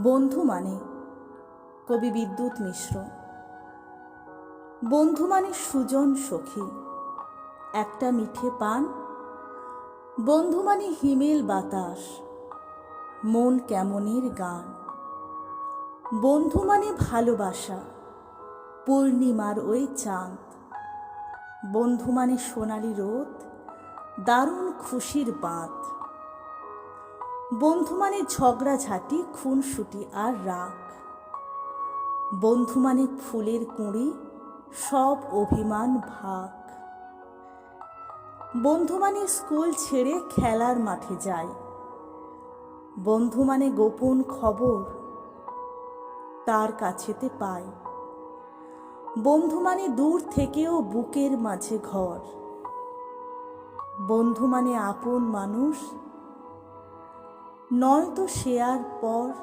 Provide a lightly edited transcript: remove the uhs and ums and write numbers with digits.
বন্ধু মানে কবি বিদ্যুৎ মিশ্র। বন্ধু মানে সুজন সখী, একটা মিঠে পান। বন্ধু মানে হিমেল বাতাস, মন কেমনের গান। বন্ধু মানে ভালোবাসা, পূর্ণিমার ওই চাঁদ। বন্ধু মানে সোনালি রোদ, দারুণ খুশির বাঁধ। বন্ধু মানে ঝগড়াঝাঁটি, খুনসুটি আর রাগ। বন্ধু মানে ফুলের কুঁড়ি, সব অভিমান ভাগ। বন্ধু মানে স্কুল ছেড়ে খেলার মাঠে যায়। বন্ধু মানে গোপন খবর তার কাছেতে পায়। বন্ধু মানে দূর থেকেও বুকের মাঝে ঘর। বন্ধু মানে আপন মানুষ, নয়তো সে আর পর।